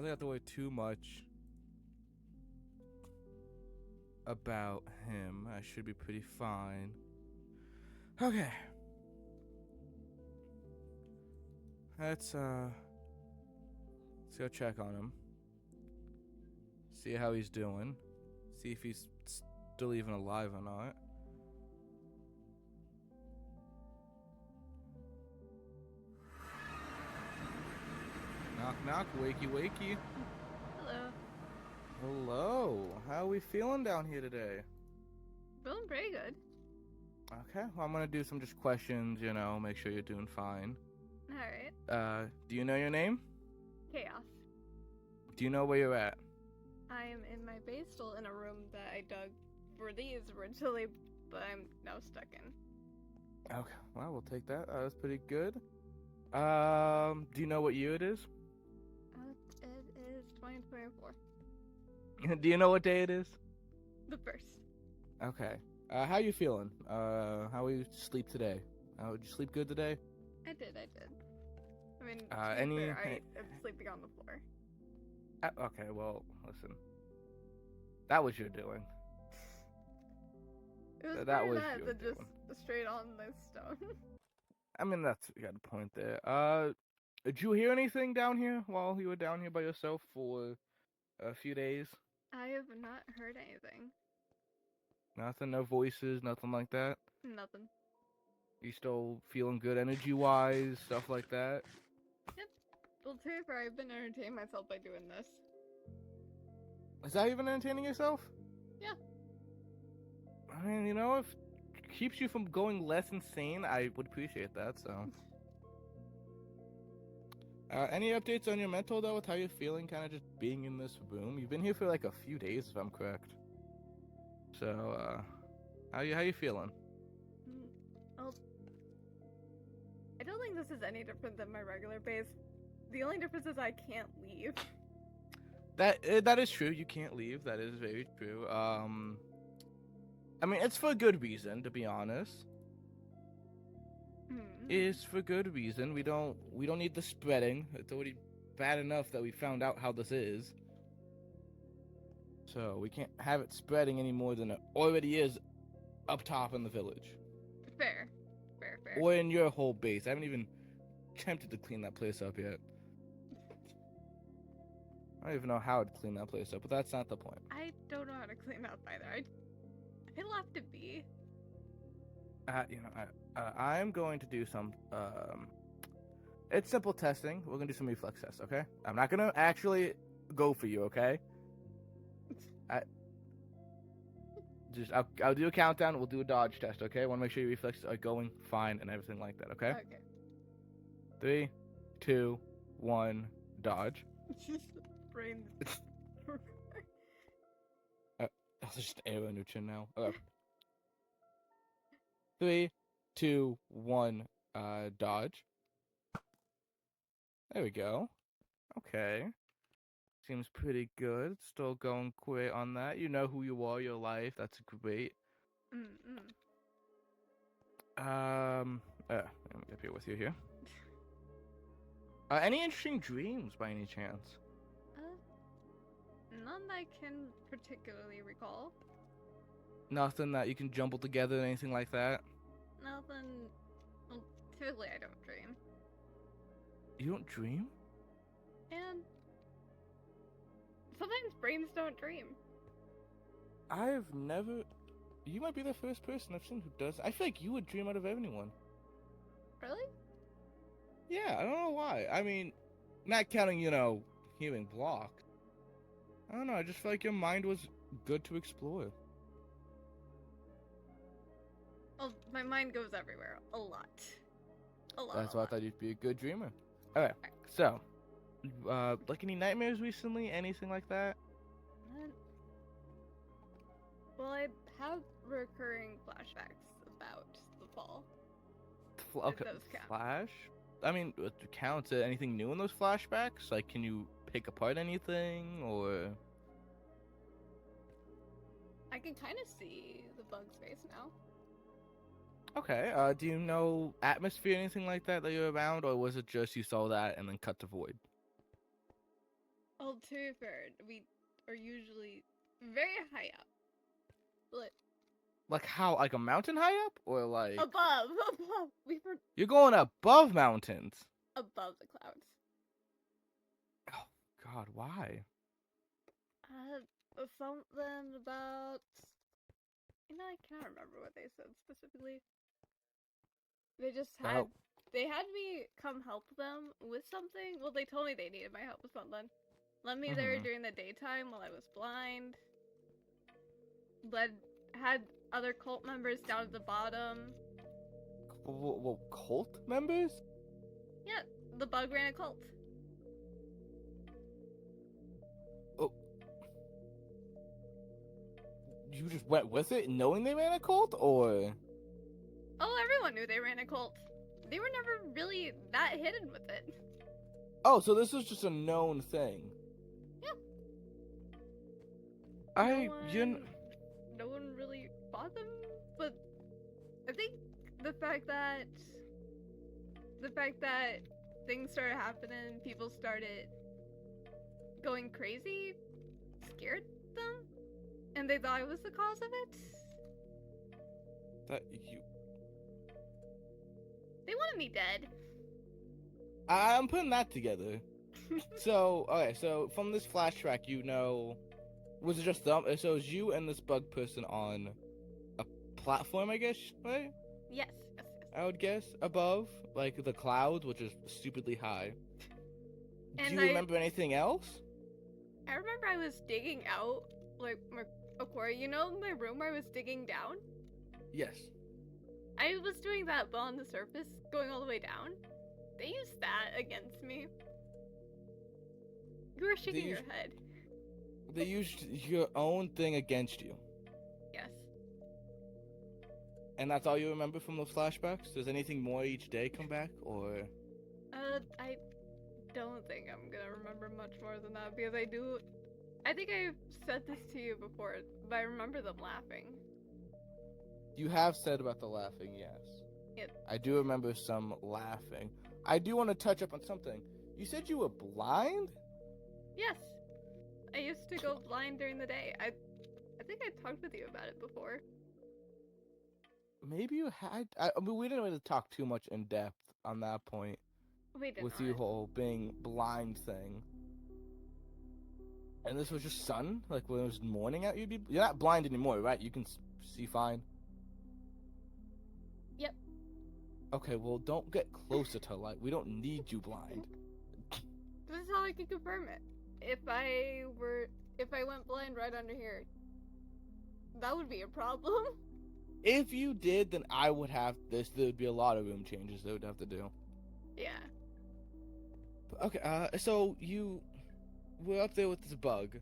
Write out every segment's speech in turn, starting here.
don't have to worry too much about him. I should be pretty fine. Okay. Let's go check on him. See how he's doing. See if he's still even alive or not. Knock, knock, wakey, wakey. Hello. Hello. How are we feeling down here today? Feeling pretty good. Okay, well, I'm gonna do some just questions, make sure you're doing fine. Alright. Do you know your name? Chaos. Do you know where you're at? I am in my base, still in a room that I dug for these originally, but I'm now stuck in. Okay, well, we'll take that. That's pretty good. Do you know what year it is? It is 2024. Do you know what day it is? The first. Okay. How you feeling? How you sleep today? Did you sleep good today? I did. I mean, I'm sleeping on the floor. Okay, well, listen. That was your doing. It was that better was that your than doing. just straight on this stone. I mean, you got a point there. Did you hear anything down here while you were down here by yourself for a few days? I have not heard anything. Nothing, no voices, nothing like that? Nothing. You still feeling good energy-wise, stuff like that? Yep. Well, to be fair, I've been entertaining myself by doing this. Is that even entertaining yourself? Yeah. I mean, if it keeps you from going less insane, I would appreciate that, so. Any updates on your mental, though, with how you're feeling, kind of just being in this room? You've been here for like a few days, if I'm correct. So, how you feeling? Well, I don't think this is any different than my regular base. The only difference is I can't leave. That is true. You can't leave. That is very true. I mean, it's for good reason, to be honest. It's for good reason. We don't need the spreading. It's already bad enough that we found out how this is. So we can't have it spreading any more than it already is up top in the village. Fair. Or in your whole base. I haven't even attempted to clean that place up yet. I don't even know how to clean that place up, but that's not the point. I don't know how to clean up either. It'll have to be. I'm going to do some, it's simple testing. We're going to do some reflex tests, okay? I'm not going to actually go for you, okay? I'll do a countdown. We'll do a dodge test, okay? I want to make sure your reflexes are going fine and everything like that, okay? Okay. 3, 2, 1, dodge. Brain. There's just arrow in your chin now. Okay. 3, 2, 1, dodge. There we go. Okay. Seems pretty good. Still going great on that. You know who you are, your life. That's great. Let me get here with you here. Any interesting dreams by any chance? None that I can particularly recall. Nothing that you can jumble together, anything like that? Nothing. Well, typically I don't dream. You don't dream? And sometimes brains don't dream. I've never... You might be the first person I've seen who does. I feel like you would dream out of anyone. Really? Yeah, I don't know why. I mean, not counting, hearing block. I don't know, I just feel like your mind was good to explore. Well, my mind goes everywhere. A lot. That's why I thought you'd be a good dreamer. Okay, so, like any nightmares recently? Anything like that? Well, I have recurring flashbacks about the fall. Okay, those count. Flash? I mean, it counts. Anything new in those flashbacks? Like, can you pick apart anything, or... I can kind of see the bug's face now. Okay, do you know atmosphere, anything like that you're around, or was it just you saw that and then cut to void? Well, to be fair, we are usually very high up. But Like how? Like a mountain high up, or like above, above. We were you're going above mountains? above the clouds. Oh God, why? Something about. I cannot remember what they said specifically. They just had. About They had me come help them with something. Well, they told me they needed my help with something. Let me there mm-hmm. during the daytime while I was blind. Had other cult members down at the bottom. Well, cult members? Yeah, the bug ran a cult. Oh, you just went with it, knowing they ran a cult, or? Oh, everyone knew they ran a cult. They were never really that hidden with it. Oh, so this was just a known thing. Yeah. No one really fought them, but I think the fact that things started happening, people started going crazy, scared them, and they thought I was the cause of it. That you. They wanted me dead. I'm putting that together. So, okay, so from this flashback, was it just them? So it was you and this bug person on a platform, I guess, right? Yes. I would guess above, like the clouds, which is stupidly high. And Do you remember anything else? I remember I was digging out, like, my aquarium. You know my room where I was digging down? Yes. I was doing that but on the surface, going all the way down. They used that against me. You were shaking your head. They used your own thing against you. Yes. And that's all you remember from those flashbacks? Does anything more each day come back, or? I don't think I'm gonna remember much more than that because I think I've said this to you before, but I remember them laughing. You have said about the laughing, yes. Yep. I do remember some laughing. I do want to touch up on something. You said you were blind? Yes. I used to go blind during the day. I think I talked with you about it before. Maybe you had. I mean, we didn't really talk too much in depth on that point. We did with not. you whole being blind thing. And this was just sun? Like when it was morning out, you're not blind anymore, right? You can see fine. Yep. Okay, well, don't get closer to light. We don't need you blind. This is how I can confirm it. If I went blind right under here, that would be a problem. If you did, then I would have this. There would be a lot of room changes they would have to do. Yeah. Okay, so you were up there with this bug.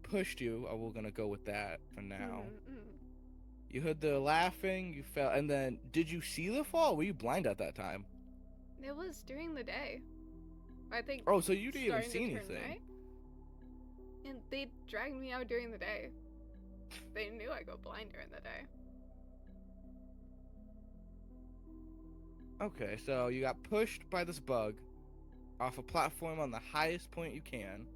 Pushed you. Oh, we're gonna go with that for now. Mm-hmm. You heard the laughing, you fell, and then did you see the fall? Or were you blind at that time? It was during the day. I think. Oh, so you didn't even see anything. Night, and they dragged me out during the day. They knew I go blind during the day. Okay, so you got pushed by this bug off a platform on the highest point you can.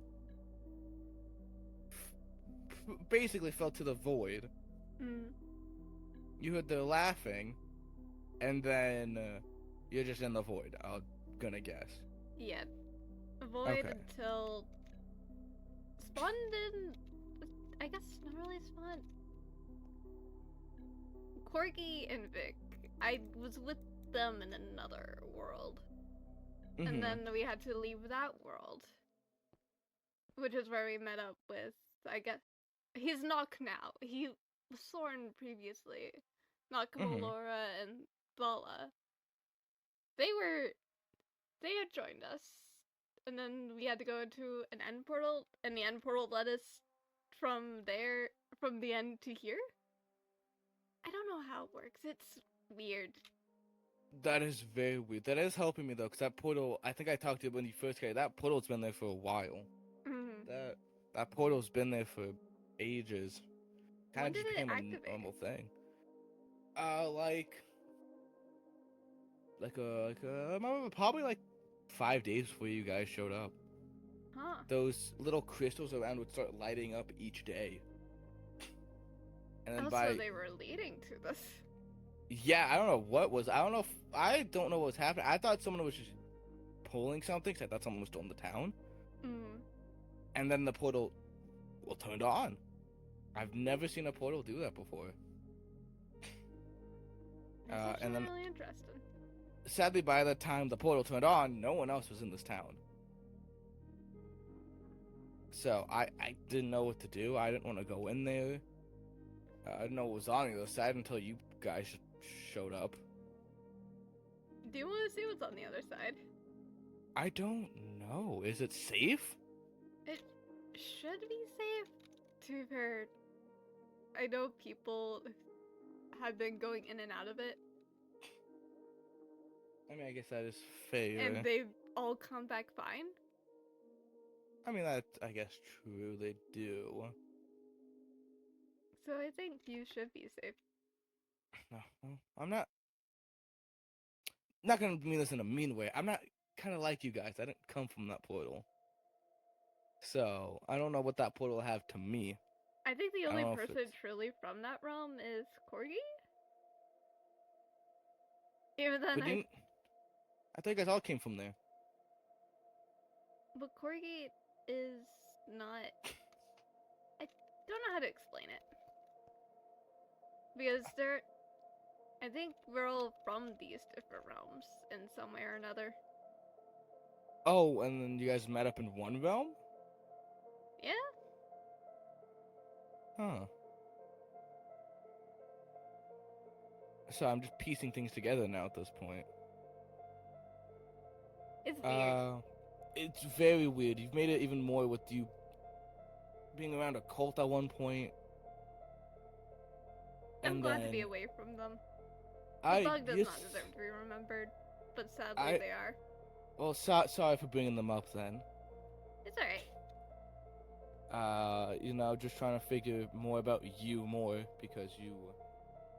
Basically fell to the void. Mm. You heard the laughing, and then you're just in the void, I'm gonna guess. Yeah. Void until spawned in. I guess not really spawned. Corky and Vic. I was with them in another world. Mm-hmm. And then we had to leave that world. Which is where we met up with, I guess. He's Nock now. He was Soren previously. Nock, Laura, and Bala. They had joined us. And then we had to go into an end portal, and the end portal led us from the end to here. I don't know how it works. It's weird. That is very weird. That is helping me though, because that portal, I think I talked to you when you first came. That portal's been there for a while. Mm-hmm. That portal's been there for ages. Kind of just became a normal thing. Probably like 5 days before you guys showed up. those little crystals around would start lighting up each day. And then Also, they were leading to this. Yeah, I don't know what was. I don't know what was happening. I thought someone was just pulling something. Cause I thought someone was still in the town. Mm. And then the portal, turned on. I've never seen a portal do that before. That's And then, really interesting. sadly, by the time the portal turned on, no one else was in this town. So I didn't know what to do. I didn't want to go in there. I didn't know what was on the other side until you guys showed up. Do you want to see what's on the other side? I don't know. Is it safe? It should be safe. To be fair, I know people have been going in and out of it. I mean, I guess that is fair. And they've all come back fine. I mean, that's, I guess, true. They do. So I think you should be safe. No, I'm not. Not gonna mean this in a mean way. I'm not kind of like you guys. I didn't come from that portal. So, I don't know what that portal will have to me. I think the I only don't know if person it's- truly from that realm is Corgi. Even then, But I thought you guys all came from there. but Corgi is not. I don't know how to explain it because I think we're all from these different realms in some way or another. Oh, and then you guys met up in one realm? Yeah. Huh. So I'm just piecing things together now at this point. It's weird. It's very weird. You've made it even more with you being around a cult at one point. I'm glad to be away from them. The bug does not deserve to be remembered, but sadly they are. Well, sorry for bringing them up then. It's alright. Just trying to figure more about you more because you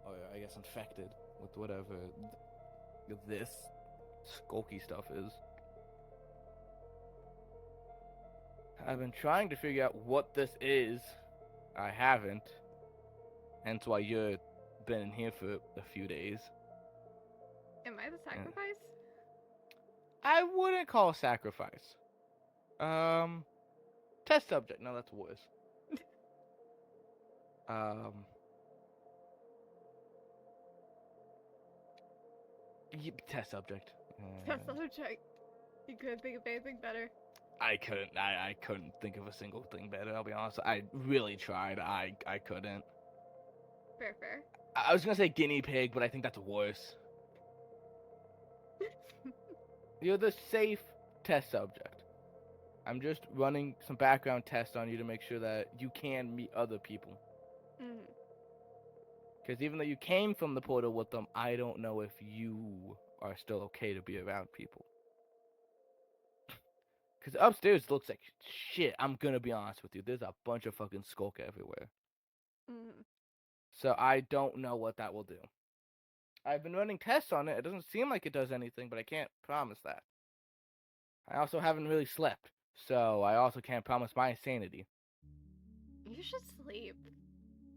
are, I guess, infected with whatever this skulky stuff is. I've been trying to figure out what this is. I haven't. Hence why you've been in here for a few days. Am I the sacrifice? I wouldn't call sacrifice. Test subject. No, that's worse. Test subject. Test subject. You couldn't think of anything better. I couldn't think of a single thing better. I'll be honest. I really tried. I couldn't. Fair. I was gonna say guinea pig, but I think that's worse. You're the safe test subject. I'm just running some background tests on you to make sure that you can meet other people. Because even though you came from the portal with them, I don't know if you are still okay to be around people. Because upstairs looks like shit. I'm gonna be honest with you. There's a bunch of fucking skulk everywhere. So I don't know what that will do. I've been running tests on it. It doesn't seem like it does anything, but I can't promise that. I also haven't really slept, so I also can't promise my sanity. You should sleep.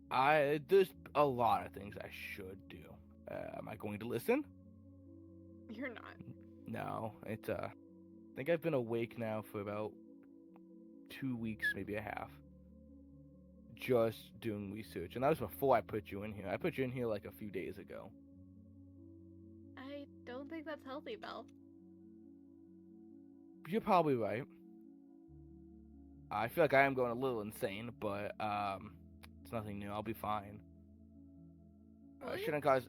There's a lot of things I should do. Am I going to listen? You're not. No, it's I think I've been awake now for about 2 weeks, maybe a half. Just doing research, and that was before I put you in here. I put you in here like a few days ago. I don't think that's healthy, Belle. You're probably right. I feel like I am going a little insane, but it's nothing new. I'll be fine. Shouldn't cause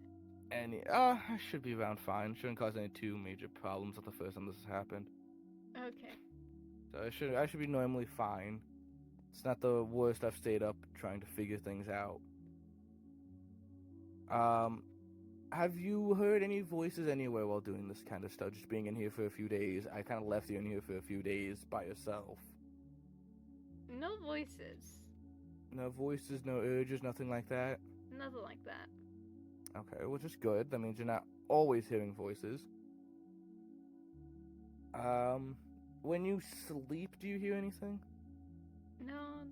any. I should be around fine. Shouldn't cause any too major problems at the first time this has happened. Okay. So I should be normally fine. It's not the worst I've stayed up trying to figure things out. Have you heard any voices anywhere while doing this kind of stuff? Just being in here for a few days. I kind of left you in here for a few days by yourself. No voices. No voices, no urges, nothing like that? Nothing like that. Okay, which is good. That means you're not always hearing voices. when you sleep, do you hear anything? No,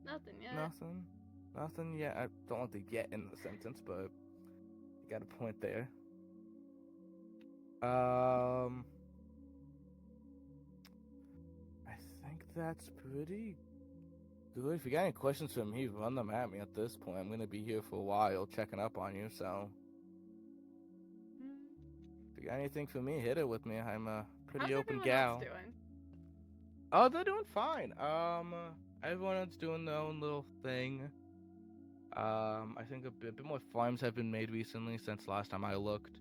nothing yet. Nothing yet. I don't want to get in the sentence, but you got a point there. I think that's pretty good. If you got any questions for me, run them at me at this point. I'm gonna be here for a while checking up on you, so if you got anything for me, hit it with me. I'm a pretty How's open everyone gal. else doing? Oh, they're doing fine. Everyone's doing their own little thing. I think a bit more farms have been made recently since last time I looked.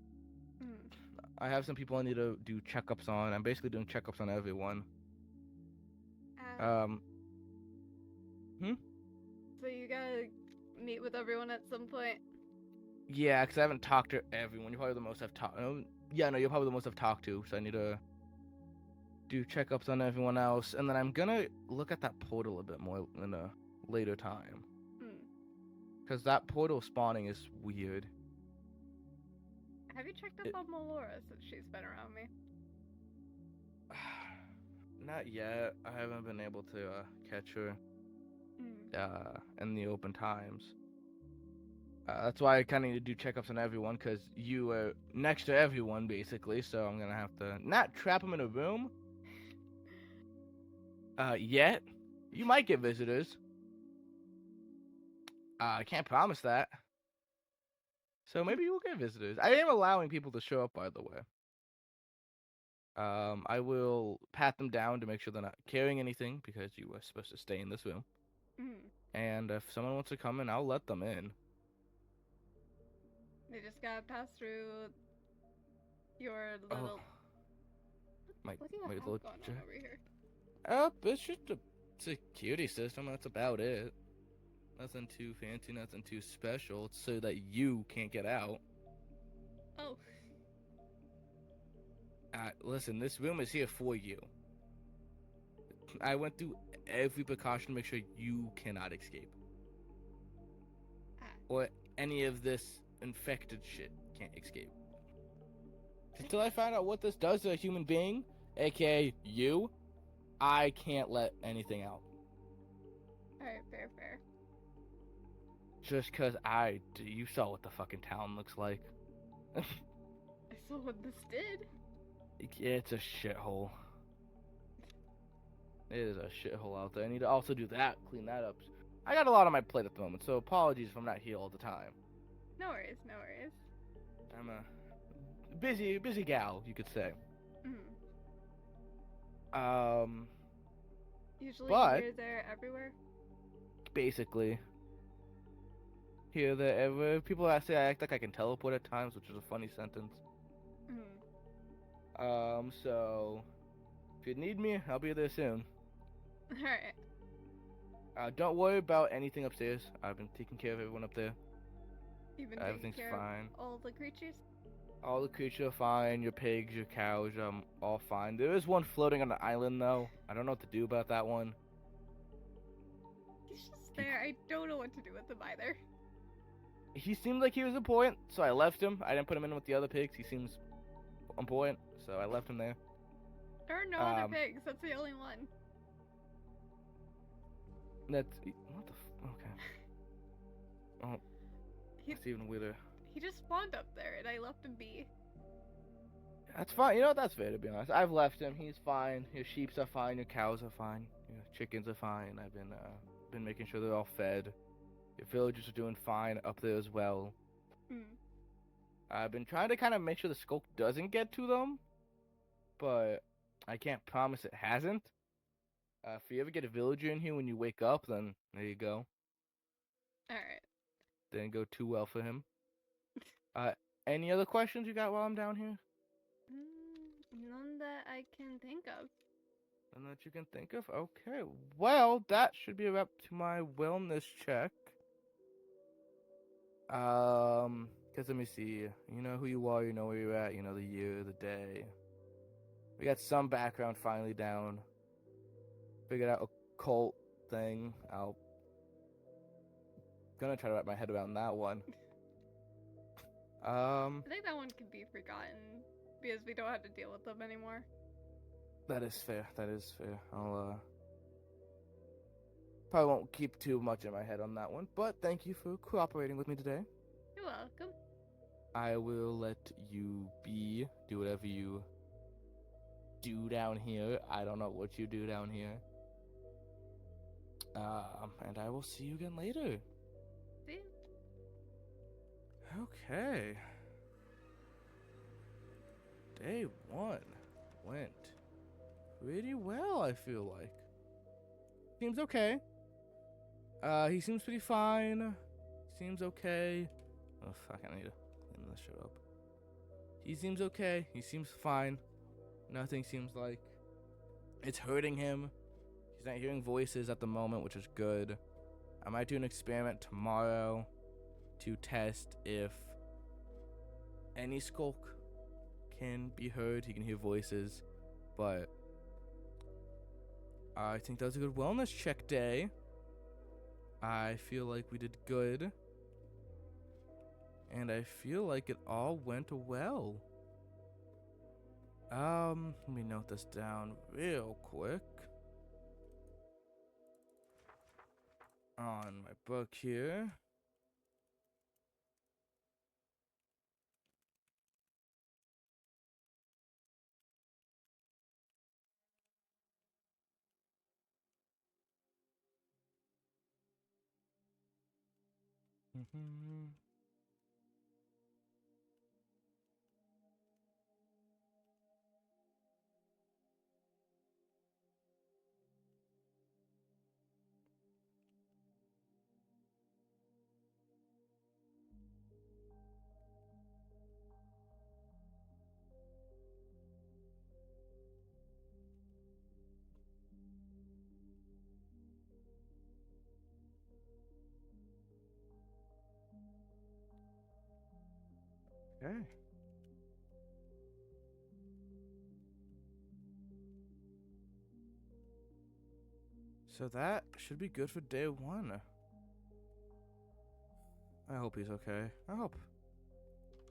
I have some people I need to do checkups on. I'm basically doing checkups on everyone. So you gotta meet with everyone at some point? Yeah, because I haven't talked to everyone. You're probably the most I've talked. Yeah, no, you're probably the most I've talked to. So I need to do checkups on everyone else, and then I'm gonna look at that portal a bit more in a later time. Because that portal spawning is weird. Have you checked up on Melora since she's been around me? Not yet. I haven't been able to catch her in the open times. That's why I kind of need to do checkups on everyone, because you are next to everyone, basically, so I'm going to have to not trap them in a room. Yet. You might get visitors. I can't promise that. So maybe you will get visitors. I am allowing people to show up, by the way. I will pat them down to make sure they're not carrying anything, because you were supposed to stay in this room. And if someone wants to come in, I'll let them in. They just gotta pass through your little... What do you have going on over here? It's just a security system, that's about it. Nothing too fancy, nothing too special. It's so that you can't get out. Oh. Listen, this room is here for you. I went through every precaution to make sure you cannot escape. Or any of this infected shit can't escape. Until I find out what this does to a human being, aka you, I can't let anything out. Alright, fair. Just cause you saw what the fucking town looks like. I saw what this did. It's a shithole. It is a shithole out there. I need to also do that, clean that up. I got a lot on my plate at the moment, so apologies if I'm not here all the time. No worries. I'm a busy gal, you could say. Usually but here, there, everywhere? Basically. Here, there, everywhere. People say I act like I can teleport at times, which is a funny sentence. So if you need me, I'll be there soon. Alright. Don't worry about anything upstairs. I've been taking care of everyone up there. You've been taking care fine. Of all the creatures? All the creatures are fine. Your pigs, your cows, all fine. There is one floating on the island, though. I don't know what to do about that one. He's just there. I don't know what to do with him either. He seemed like he was important, so I left him. I didn't put him in with the other pigs. He seems important, so I left him there. There are no other pigs. That's the only one. What the okay. Oh, that's even weirder. He just spawned up there, and I left him be. That's fine. You know what? That's fair, to be honest. I've left him. He's fine. Your sheeps are fine. Your cows are fine. Your chickens are fine. I've been making sure they're all fed. Your villagers are doing fine up there as well. I've been trying to kind of make sure the skulk doesn't get to them, but I can't promise it hasn't. If you ever get a villager in here when you wake up, then there you go. Alright. Didn't go too well for him. Any other questions you got while I'm down here? None that I can think of. None that you can think of? Okay. Well, that should be a wrap to my wellness check. Because let me see. You know who you are, you know where you're at, you know the year, the day. We got some background finally down. Figured out a cult thing. Gonna try to wrap my head around that one. I think that one can be forgotten because we don't have to deal with them anymore. That is fair. That is fair. I'll probably won't keep too much in my head on that one, but thank you for cooperating with me today. You're welcome. I will let you do whatever you do down here. I don't know what you do down here. And I will see you again later. See? Okay. Day 1 went pretty well, I feel like. Seems okay. He seems pretty fine. Seems okay. Oh, fuck, I need to clean this shit up. He seems okay. He seems fine. Nothing seems like it's hurting him. He's not hearing voices at the moment, which is good. I might do an experiment tomorrow to test if any skulk can be heard. He can hear voices, but I think that was a good wellness check day. I feel like we did good, and I feel like it all went well. Let me note this down real quick on my book here. Okay. So that should be good for day 1. I hope he's okay. I hope.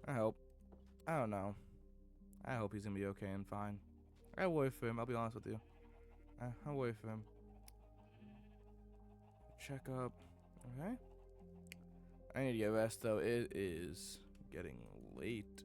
I don't know. I hope he's gonna be okay and fine. I worry for him, I'll be honest with you. I worry for him. Check up. Okay. I need to get rest though. It is getting late.